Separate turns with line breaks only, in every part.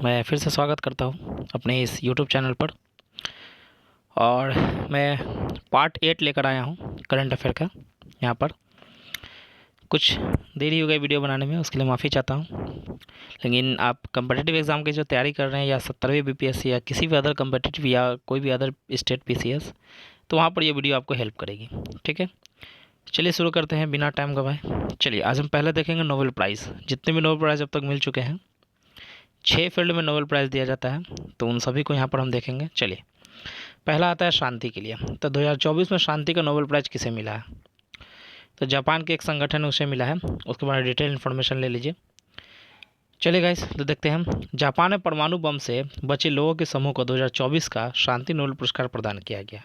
मैं फिर से स्वागत करता हूँ अपने इस यूट्यूब चैनल पर। और मैं पार्ट 8 लेकर आया हूँ करंट अफेयर का। यहाँ पर कुछ देरी हो गई वीडियो बनाने में, उसके लिए माफ़ी चाहता हूँ। लेकिन आप कम्पिटिटिव एग्ज़ाम की जो तैयारी कर रहे हैं, या 70वीं बीपीएससी या किसी भी अदर कम्पिटिटिव या कोई भी अदर स्टेट पीसीएस, तो वहाँ पर ये वीडियो आपको हेल्प करेगी। ठीक है, चलिए शुरू करते हैं बिना टाइम गवाए। चलिए आज हम पहले देखेंगे नोबेल प्राइज़। जितने भी नोबेल प्राइज़ अब तक मिल चुके हैं, 6 फील्ड में नोबेल प्राइज़ दिया जाता है, तो उन सभी को यहाँ पर हम देखेंगे। चलिए, पहला आता है शांति के लिए। तो 2024 में शांति का नोबेल प्राइज़ किसे मिला है? तो जापान के एक संगठन उसे मिला है। उसके बारे में डिटेल इन्फॉर्मेशन ले लीजिए। चलिए गाइस, तो देखते हैं हम। जापान में परमाणु बम से बचे लोगों के समूह को 2024 का शांति नोबेल पुरस्कार प्रदान किया गया।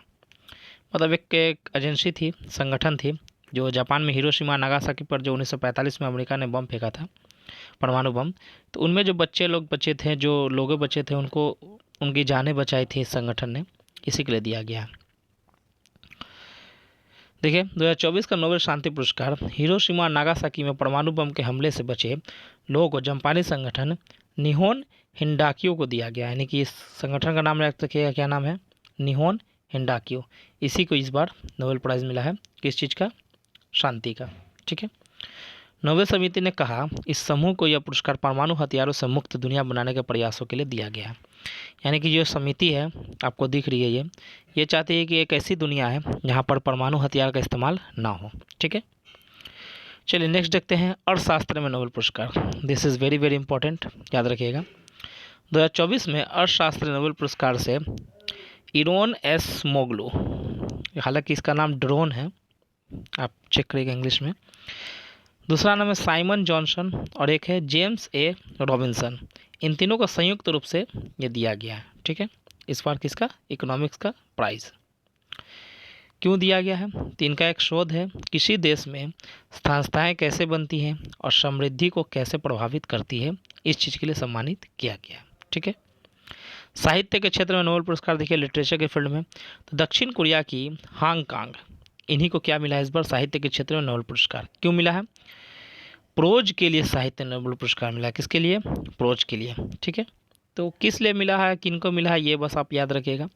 मतलब एक एजेंसी थी, संगठन थी, जो जापान में हिरोशिमा नागासाकी पर जो 1945 में अमेरिका ने बम फेंका था, परमाणु बम, तो उनमें जो लोग बचे थे, जो लोग बचे थे, उनको उनकी जानें बचाई थी इस संगठन ने, इसी के लिए दिया गया। देखिए, 2024 का नोबेल शांति पुरस्कार हिरोशिमा नागासाकी में परमाणु बम के हमले से बचे लोगों को जापानी संगठन निहोन हिंडाक्यो को दिया गया। यानी कि इस संगठन का नाम रख रखिएगा, क्या नाम है? निहोन हिंडाक्यो। इसी को इस बार नोबेल प्राइज़ मिला है। किस चीज़ का? शांति का। ठीक है। नोबेल समिति ने कहा, इस समूह को यह पुरस्कार परमाणु हथियारों से मुक्त दुनिया बनाने के प्रयासों के लिए दिया गया है। यानी कि जो समिति है, आपको दिख रही है, ये चाहती है कि एक ऐसी दुनिया है जहाँ पर परमाणु हथियार का इस्तेमाल ना हो। ठीक है, चलिए नेक्स्ट देखते हैं अर्थशास्त्र में नोबेल पुरस्कार। This is very very important, याद रखिएगा। 2024 में अर्थशास्त्र नोबेल पुरस्कार से इरोन एस मोगलू, हालांकि इसका नाम ड्रोन है, आप चेक करिएगा इंग्लिश में। दूसरा नाम है साइमन जॉनसन और एक है जेम्स ए रॉबिन्सन। इन तीनों को संयुक्त रूप से ये दिया गया है। ठीक है, इस बार किसका? इकोनॉमिक्स का प्राइज़। क्यों दिया गया है? तो इनका एक शोध है, किसी देश में संस्थाएं कैसे बनती हैं और समृद्धि को कैसे प्रभावित करती है, इस चीज़ के लिए सम्मानित किया गया। ठीक है। साहित्य के क्षेत्र में नोबेल पुरस्कार देखिए, लिटरेचर के फील्ड में, तो दक्षिण कोरिया की हांगकांग, इन्हीं को क्या मिला है इस बार? साहित्य के क्षेत्र में नोबेल पुरस्कार। क्यों मिला है? प्रोज के लिए साहित्य नोबेल पुरस्कार मिला है। किसके लिए? प्रोज के लिए। ठीक है, तो किस लिए मिला है, किन को मिला है, ये बस आप याद रखिएगा।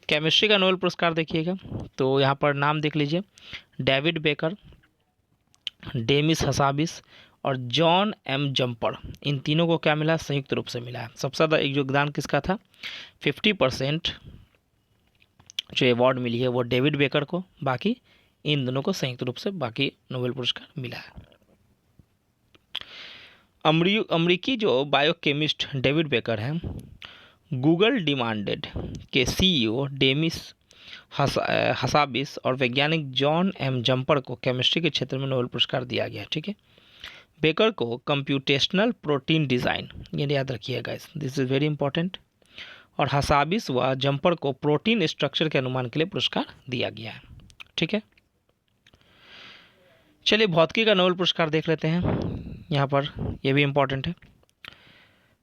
केमिस्ट्री का नोबेल पुरस्कार देखिएगा, तो यहाँ पर नाम देख लीजिए, डेविड बेकर, डेमिस हसाबिस और जॉन एम जम्पर। इन तीनों को क्या मिला? संयुक्त रूप से मिला है। सबसे ज़्यादा योगदान किसका था? 50% जो अवार्ड मिली है वो डेविड बेकर को, बाकी इन दोनों को संयुक्त रूप से बाकी नोबेल पुरस्कार मिला है। अमरीकी जो बायोकेमिस्ट डेविड बेकर हैं, गूगल डिमांडेड के सीईओ डेमिस हसाबिस और वैज्ञानिक जॉन एम जम्पर को केमिस्ट्री के क्षेत्र में नोबेल पुरस्कार दिया गया। ठीक है, बेकर को कंप्यूटेशनल प्रोटीन डिज़ाइन, ये याद रखिएगा, दिस इज़ वेरी इंपॉर्टेंट, और हसाबिस व जम्पर को प्रोटीन स्ट्रक्चर के अनुमान के लिए पुरस्कार दिया गया है। ठीक है, चलिए भौतिकी का नोबेल पुरस्कार देख लेते हैं। यहाँ पर यह भी इम्पॉर्टेंट है।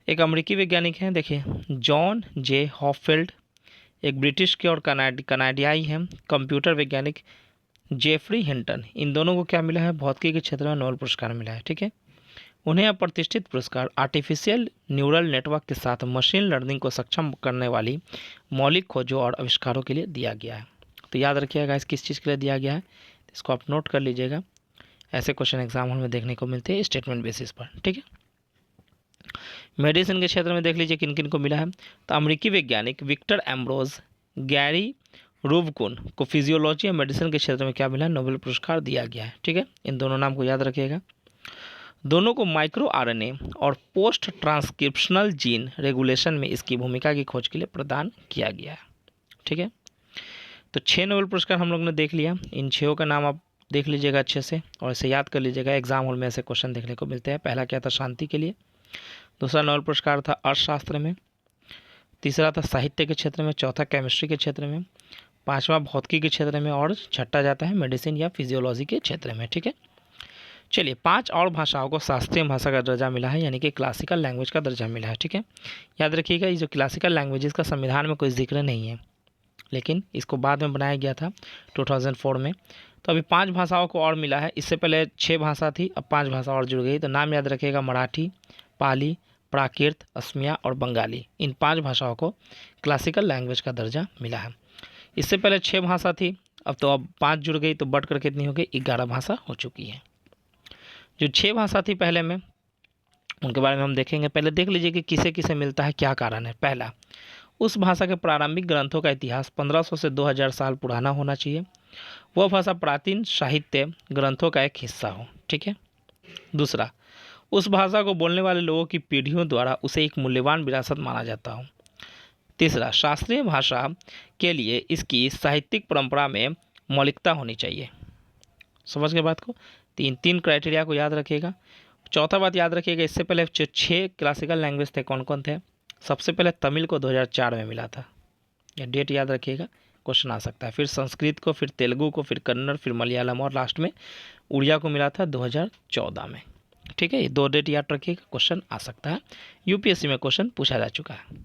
एक अमेरिकी वैज्ञानिक हैं, देखिए, जॉन जे हॉफील्ड, एक ब्रिटिश के और कनाडियाई हैं कंप्यूटर वैज्ञानिक जेफरी हिंटन। इन दोनों को क्या मिला है? भौतिकी के क्षेत्र में नोबेल पुरस्कार मिला है। ठीक है, उन्हें यह प्रतिष्ठित पुरस्कार आर्टिफिशियल न्यूरल नेटवर्क के साथ मशीन लर्निंग को सक्षम करने वाली मौलिक खोजों और आविष्कारों के लिए दिया गया है। तो याद रखिएगा इस किस चीज़ के लिए दिया गया है, इसको आप नोट कर लीजिएगा। ऐसे क्वेश्चन एग्जाम हॉल में देखने को मिलते हैं स्टेटमेंट बेसिस पर। ठीक है, मेडिसिन के क्षेत्र में देख लीजिए किन किन को मिला है। तो अमेरिकी वैज्ञानिक विक्टर एम्ब्रोज, गैरी रूबकुन को फिजियोलॉजी या मेडिसिन के क्षेत्र में क्या मिला? नोबेल पुरस्कार दिया गया है। ठीक है, इन दोनों नाम को याद रखिएगा। दोनों को माइक्रो आरएनए और पोस्ट ट्रांसक्रिप्शनल जीन रेगुलेशन में इसकी भूमिका की खोज के लिए प्रदान किया गया है। ठीक है, तो 6 नोबेल पुरस्कार हम लोग ने देख लिया। इन 6 का नाम आप देख लीजिएगा अच्छे से और इसे याद कर लीजिएगा। एग्जाम हॉल में ऐसे क्वेश्चन देखने को मिलते हैं। पहला क्या था? शांति के लिए। दूसरा नोबेल पुरस्कार था अर्थशास्त्र में। तीसरा था साहित्य के क्षेत्र में। चौथा केमिस्ट्री के क्षेत्र में। पांचवा भौतिकी के क्षेत्र में और छठा जाता है मेडिसिन या फिजियोलॉजी के क्षेत्र में। ठीक है, चलिए 5 और भाषाओं को शास्त्रीय भाषा का दर्जा मिला है, यानी कि क्लासिकल लैंग्वेज का दर्जा मिला है। ठीक है, याद रखिएगा ये जो क्लासिकल लैंग्वेजेस का संविधान में कोई जिक्र नहीं है, लेकिन इसको बाद में बनाया गया था 2004 में। तो अभी 5 भाषाओं को और मिला है। इससे पहले 6 भाषा थी, अब 5 भाषा और जुड़ गई। तो नाम याद रखिएगा, मराठी, पाली, प्राकृत, असमिया और बंगाली, इन 5 भाषाओं को क्लासिकल लैंग्वेज का दर्जा मिला है। इससे पहले 6 भाषा थी, अब 5 जुड़ गई तो बढ़कर कितनी हो गई, 11 भाषा हो चुकी है। जो 6 भाषा थी पहले में, उनके बारे में हम देखेंगे। पहले देख लीजिए कि किसे किसे मिलता है, क्या कारण है। पहला, उस भाषा के प्रारंभिक ग्रंथों का इतिहास 1500 से 2000 साल पुराना होना चाहिए। वह भाषा प्राचीन साहित्य ग्रंथों का एक हिस्सा हो, ठीक है। दूसरा, उस भाषा को बोलने वाले लोगों की पीढ़ियों द्वारा उसे एक मूल्यवान विरासत माना जाता हो। तीसरा, शास्त्रीय भाषा के लिए इसकी साहित्यिक परंपरा में मौलिकता होनी चाहिए। समझ गए बात को। तीन क्राइटेरिया को याद रखिएगा। चौथा बात याद रखिएगा, इससे पहले जो 6 क्लासिकल लैंग्वेज थे कौन कौन थे। सबसे पहले तमिल को 2004 में मिला था, यह डेट याद रखिएगा, क्वेश्चन आ सकता है। फिर संस्कृत को, फिर तेलुगु को, फिर कन्नड़, फिर मलयालम और लास्ट में उड़िया को मिला था 2014 में, ठीक है। ये 2 डेट याद रखिएगा, क्वेश्चन आ सकता है। यूपीएससी में क्वेश्चन पूछा जा चुका है।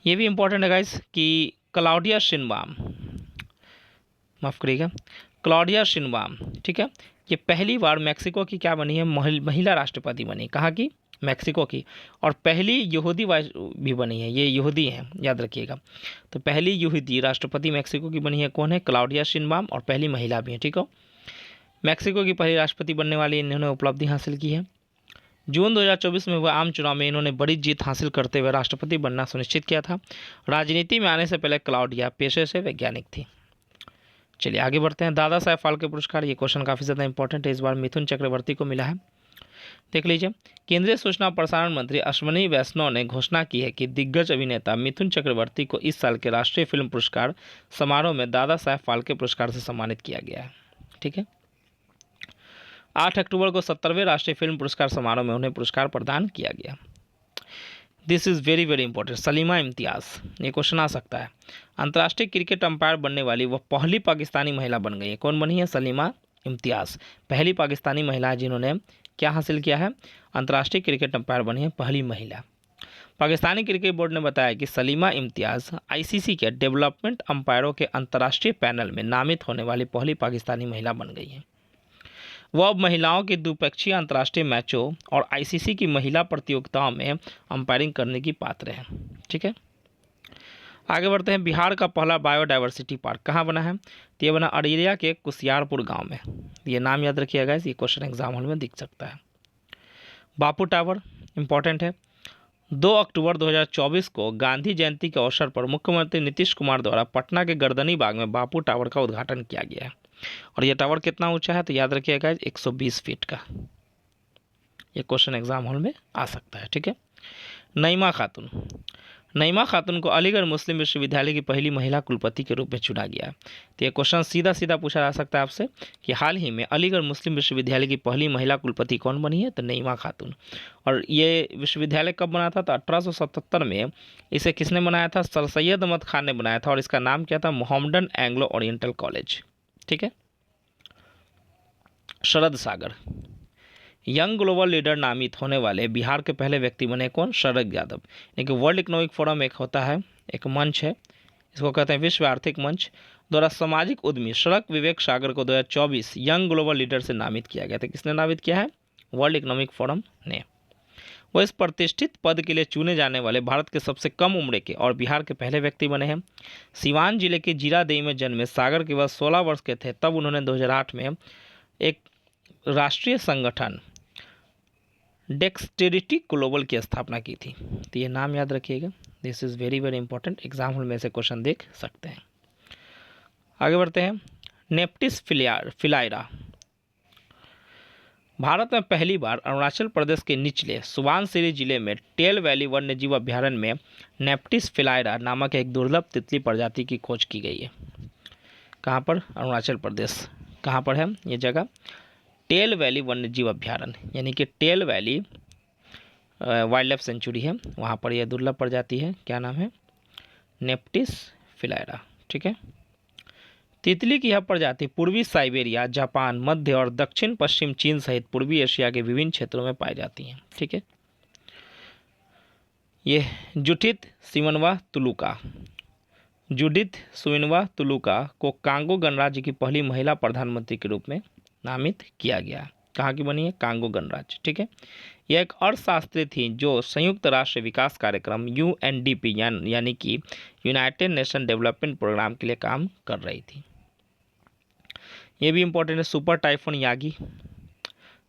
ये भी इंपॉर्टेंट है गाइस कि क्लाउडिया शिनबाम, माफ़ करिएगा, क्लाउडिया शिनबाम, ठीक है, ये पहली बार मैक्सिको की क्या बनी है, महिला राष्ट्रपति बनी। कहाँ की, मैक्सिको की। और पहली यहूदी भी बनी है, ये यहूदी हैं, याद रखिएगा। तो पहली यहूदी राष्ट्रपति मैक्सिको की बनी है कौन है, क्लाउडिया शिनबाम, और पहली महिला भी है, ठीक हो। मैक्सिको की पहली राष्ट्रपति बनने वाली इन्होंने उपलब्धि हासिल की है। जून 2024 में हुए आम चुनाव में इन्होंने बड़ी जीत हासिल करते हुए राष्ट्रपति बनना सुनिश्चित किया था। राजनीति में आने से पहले क्लाउडिया पेशे से वैज्ञानिक थी। चलिए आगे बढ़ते हैं। दादा साहेब फाल्के पुरस्कार, ये क्वेश्चन काफ़ी ज़्यादा इंपॉर्टेंट है, इस बार मिथुन चक्रवर्ती को मिला है। देख लीजिए, केंद्रीय सूचना और प्रसारण मंत्री अश्विनी वैष्णव ने घोषणा की है कि दिग्गज अभिनेता मिथुन चक्रवर्ती को इस साल के राष्ट्रीय फिल्म पुरस्कार समारोह में दादा साहेब फाल्के पुरस्कार से सम्मानित किया गया है, ठीक है। 8 अक्टूबर को 70वें राष्ट्रीय फिल्म पुरस्कार समारोह में उन्हें पुरस्कार प्रदान किया गया। This is very very important. Salima Imtiaz, ये क्वेश्चन आ सकता है। अंतर्राष्ट्रीय क्रिकेट अंपायर बनने वाली वह पहली पाकिस्तानी महिला बन गई है। कौन बनी है, सलीमा इम्तियाज़, पहली पाकिस्तानी महिला है जिन्होंने क्या हासिल किया है, अंतर्राष्ट्रीय क्रिकेट अंपायर बनी है, पहली महिला। पाकिस्तानी क्रिकेट बोर्ड ने बताया कि सलीमा इम्तियाज़ आईसीसी के डेवलपमेंट अंपायरों के अंतर्राष्ट्रीय पैनल में नामित होने वाली पहली पाकिस्तानी महिला बन गई है। वह अब महिलाओं के द्विपक्षीय अंतर्राष्ट्रीय मैचों और आईसीसी की महिला प्रतियोगिताओं में अंपायरिंग करने की पात्र है, ठीक है। आगे बढ़ते हैं। बिहार का पहला बायोडायवर्सिटी पार्क कहाँ बना है, तो ये बना अररिया के कुसियारपुर गांव में। ये नाम याद रखिएगा, ये क्वेश्चन एग्जाम हॉल में दिख सकता है। बापू टावर इंपॉर्टेंट है। 2 अक्टूबर 2024 को गांधी जयंती के अवसर पर मुख्यमंत्री नीतीश कुमार द्वारा पटना के गर्दनी बाग में बापू टावर का उद्घाटन किया गया है। और यह टावर कितना ऊंचा है, तो याद रखिएगा 120 फीट का। ये क्वेश्चन एग्जाम हॉल में आ सकता है, ठीक है। नईमा खातून, नईमा खातून को अलीगढ़ मुस्लिम विश्वविद्यालय की पहली महिला कुलपति के रूप में चुना गया। तो ये क्वेश्चन सीधा सीधा पूछा जा सकता है आपसे कि हाल ही में अलीगढ़ मुस्लिम विश्वविद्यालय की पहली महिला कुलपति कौन बनी है, तो नईमा खातून। और ये विश्वविद्यालय कब बना था, तो 1877 में इसे किसने बनाया था, सर सैयद अहमद खान ने बनाया था। और इसका नाम क्या था, मोहम्मडन एंग्लो ओरिएंटल कॉलेज, ठीक है। शरद सागर, यंग ग्लोबल लीडर नामित होने वाले बिहार के पहले व्यक्ति बने कौन, शरद यादव। यानी कि वर्ल्ड इकोनॉमिक फोरम एक होता है, एक मंच है, इसको कहते हैं विश्व आर्थिक मंच, द्वारा सामाजिक उद्यमी शरद विवेक सागर को 2024 यंग ग्लोबल लीडर से नामित किया गया था। किसने नामित किया है, वर्ल्ड इकोनॉमिक फोरम ने। वह इस प्रतिष्ठित पद के लिए चुने जाने वाले भारत के सबसे कम उम्र के और बिहार के पहले व्यक्ति बने हैं। सिवान जिले के जीरादेई में जन्मे सागर के वह 16 वर्ष के थे तब उन्होंने 2008 में एक राष्ट्रीय संगठन डेक्सटेरिटी ग्लोबल की स्थापना की थी। तो ये नाम याद रखिएगा, this is very very important, exam hall में से क्वेश्चन देख सकते हैं। आगे बढ़ते हैं। नेप्टिस फिलाइरा, भारत में पहली बार अरुणाचल प्रदेश के निचले सुबानसिरी जिले में टेल वैली वन्यजीव अभ्यारण्य में नेप्टिस फिलाइरा नामक एक दुर्लभ तितली प्रजाति की खोज की गई है। कहाँ पर, अरुणाचल प्रदेश। कहाँ पर है ये जगह, टेल वैली वन्यजीव अभ्यारण्य, यानी कि Talle Valley wildlife sanctuary है, वहाँ पर यह दुर्लभ प्रजाति है। क्या नाम है, नेप्टिस फिलाइरा, ठीक है। तितली की यह प्रजाति पूर्वी साइबेरिया, जापान, मध्य और दक्षिण पश्चिम चीन सहित पूर्वी एशिया के विभिन्न क्षेत्रों में पाई जाती हैं, ठीक है। ये जुडिथ सुइनवा तुलुका को कांगो गणराज्य की पहली महिला प्रधानमंत्री के रूप में नामित किया गया। कहाँ की बनी है? कांगो गणराज्य। ठीक है, यह एक अर्थशास्त्री थी जो संयुक्त राष्ट्र विकास कार्यक्रम UNDP यानी कि यूनाइटेड नेशन डेवलपमेंट प्रोग्राम के लिए काम कर रही थी। ये भी इंपॉर्टेंट है। Super typhoon Yagi.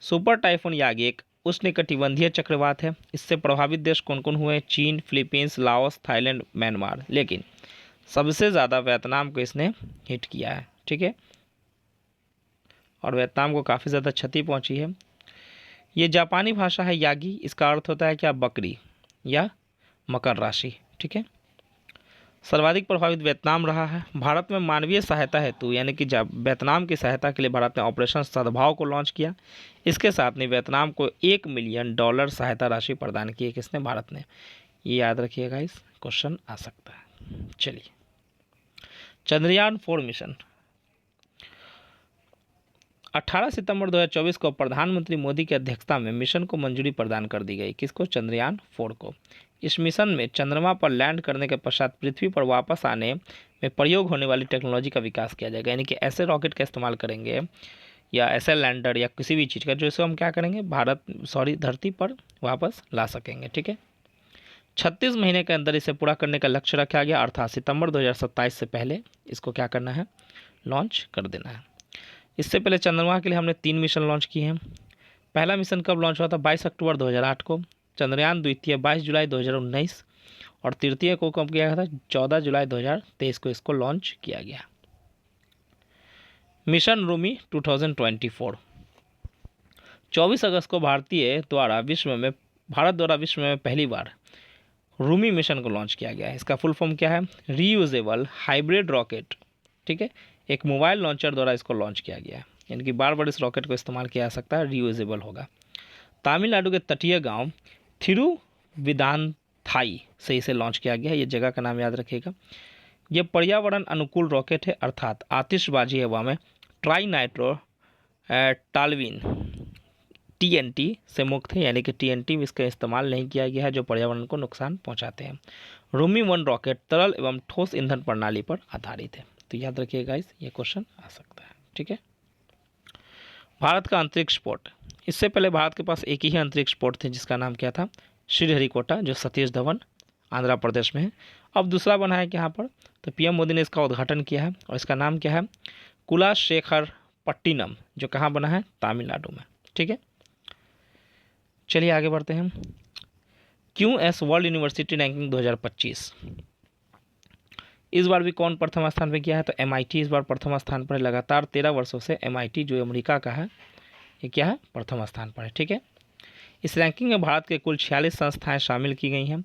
Super typhoon Yagi एक उष्णकटिबंधीय चक्रवात है। इससे प्रभावित देश कौन कौन हुए? चीन, फिलीपींस, लाओस, थाईलैंड, म्यांमार, लेकिन सबसे ज़्यादा वियतनाम को इसने हिट किया है। ठीक है, और वियतनाम को काफ़ी ज़्यादा क्षति पहुंची है। ये जापानी भाषा है यागी। इसका अर्थ होता है क्या? बकरी या मकर राशि। ठीक है, सर्वाधिक प्रभावित वियतनाम रहा है। भारत में मानवीय सहायता हेतु यानी कि वियतनाम की सहायता के लिए भारत ने ऑपरेशन सद्भाव को लॉन्च किया। इसके साथ में वियतनाम को $1 मिलियन सहायता राशि प्रदान की है। किसने? भारत ने। ये याद रखिएगा, इस क्वेश्चन आ सकता है। चलिए, चंद्रयान 4 मिशन 18 सितंबर 2024 को प्रधानमंत्री मोदी की अध्यक्षता में मिशन को मंजूरी प्रदान कर दी गई। किसको? चंद्रयान 4 को। इस मिशन में चंद्रमा पर लैंड करने के पश्चात पृथ्वी पर वापस आने में प्रयोग होने वाली टेक्नोलॉजी का विकास किया जाएगा। यानी कि ऐसे रॉकेट का इस्तेमाल करेंगे या ऐसे लैंडर या किसी भी चीज़ का जो इसको हम क्या करेंगे, धरती पर वापस ला सकेंगे। ठीक है, 36 महीने के अंदर इसे पूरा करने का लक्ष्य रखा गया, अर्थात सितंबर 2027 से पहले इसको क्या करना है? लॉन्च कर देना है। इससे पहले चंद्रमा के लिए हमने 3 मिशन लॉन्च किए हैं। पहला मिशन कब लॉन्च हुआ था? 22 अक्टूबर 2008 को। चंद्रयान द्वितीय 22 जुलाई 2019 और तृतीय को कब किया गया था? 14 जुलाई 2023 को इसको लॉन्च किया गया। मिशन रूमी 2024 24 अगस्त को भारत द्वारा विश्व में पहली बार रूमी मिशन को लॉन्च किया गया है। इसका फुल फॉर्म क्या है? Reusable hybrid rocket. ठीक है, एक मोबाइल लॉन्चर द्वारा इसको लॉन्च किया गया है, यानी कि बार बार इस रॉकेट को इस्तेमाल किया जा सकता है, रीयूजेबल होगा। तमिलनाडु के तटीय गांव थिरुविदांथाई से इसे लॉन्च किया गया है। ये जगह का नाम याद रखिएगा। ये पर्यावरण अनुकूल रॉकेट है, अर्थात आतिशबाजी हवा में ट्राई नाइट्रो टालविन TNT से मुक्त है, यानी कि TNT में इसका इस्तेमाल नहीं किया गया है जो पर्यावरण को नुकसान पहुंचाते हैं। रूमी 1 रॉकेट तरल एवं ठोस ईंधन प्रणाली पर आधारित है। तो याद रखिएगा, ये क्वेश्चन आ सकता है। ठीक है, भारत का अंतरिक्ष पोर्ट। इससे पहले भारत के पास एक ही अंतरिक्ष पोर्ट थे जिसका नाम क्या था? श्रीहरिकोटा, जो सतीश धवन आंध्र प्रदेश में है। अब दूसरा बना है यहाँ पर, तो PM मोदी ने इसका उद्घाटन किया है और इसका नाम क्या है? कुलाशेखरपट्टिनम, जो कहाँ बना है? तमिलनाडु में। ठीक है, चलिए आगे बढ़ते हैं। QS वर्ल्ड यूनिवर्सिटी रैंकिंग 2025 इस बार भी कौन प्रथम स्थान पर किया है? तो MIT इस बार प्रथम स्थान पर है। लगातार 13 वर्षों से MIT जो अमेरिका का है, ये क्या है? प्रथम स्थान पर है। ठीक है, इस रैंकिंग में भारत के कुल 46 संस्थाएं शामिल की गई हैं,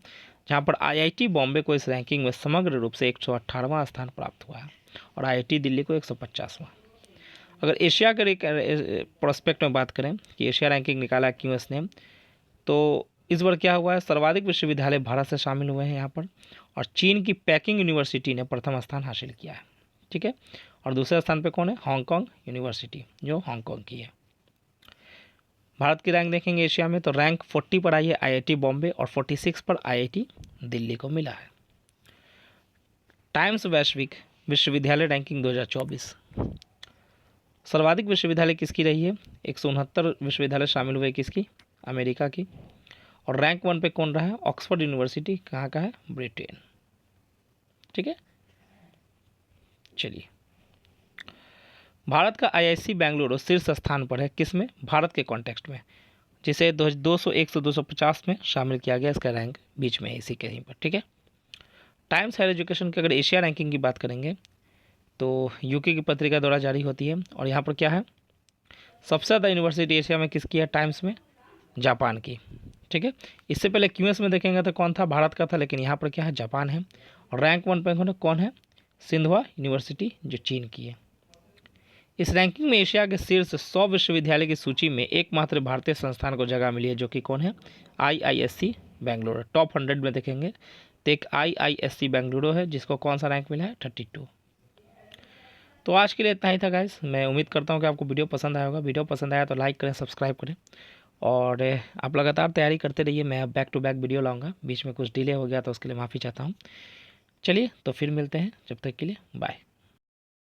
जहां पर IIT बॉम्बे को इस रैंकिंग में समग्र रूप से 118वां स्थान प्राप्त हुआ है और IIT दिल्ली को 150वां। अगर एशिया के प्रोस्पेक्ट में बात करें कि एशिया रैंकिंग निकाला QS ने, तो इस बार क्या हुआ है? सर्वाधिक विश्वविद्यालय भारत से शामिल हुए हैं यहाँ पर, और चीन की पेकिंग यूनिवर्सिटी ने प्रथम स्थान हासिल किया है। ठीक है, और दूसरे स्थान पे कौन है? हांगकांग यूनिवर्सिटी, जो हांगकांग की है। भारत की रैंक देखेंगे एशिया में, तो रैंक 40 पर आई है IIT बॉम्बे और 46 पर IIT दिल्ली को मिला है। टाइम्स वैश्विक विश्वविद्यालय रैंकिंग 2024 सर्वाधिक विश्वविद्यालय किसकी रही है? 169 विश्वविद्यालय शामिल हुए, किसकी? अमेरिका की। और रैंक 1 पे कौन रहा है? ऑक्सफोर्ड यूनिवर्सिटी, कहाँ का है? ब्रिटेन। ठीक है, चलिए, भारत का IIC बेंगलुरु शीर्ष स्थान पर है, किस में? भारत के कॉन्टेक्स्ट में, जिसे 200, 100, 250 में शामिल किया गया। इसका रैंक बीच में है, इसी कहीं पर। ठीक है, टाइम्स हायर एजुकेशन की अगर एशिया रैंकिंग की बात करेंगे तो UK की पत्रिका द्वारा जारी होती है, और यहाँ पर क्या है? सबसे ज़्यादा यूनिवर्सिटी एशिया में किसकी है? टाइम्स में जापान की। ठीक है, इससे पहले QS में देखेंगे तो कौन था? भारत का था, लेकिन यहाँ पर क्या है? जापान है। और रैंक 1 पे कौन है? सिंधुआ यूनिवर्सिटी, जो चीन की है। इस रैंकिंग में एशिया के शीर्ष 100 विश्वविद्यालय की सूची में एकमात्र भारतीय संस्थान को जगह मिली है, जो कि कौन है? IISc बेंगलुरु। टॉप 100 में देखेंगे तो एक IISc बेंगलुरु है, जिसको कौन सा रैंक मिला है? 32। तो आज के लिए इतना ही था गाइस। मैं उम्मीद करता हूँ कि आपको वीडियो पसंद आया होगा। वीडियो पसंद आया तो लाइक करें, सब्सक्राइब करें, और आप लगातार तैयारी करते रहिए। मैं बैक टू बैक वीडियो लाऊंगा। बीच में कुछ डिले हो गया तो उसके लिए माफ़ी चाहता हूँ। चलिए, तो फिर मिलते हैं, जब तक के लिए बाय।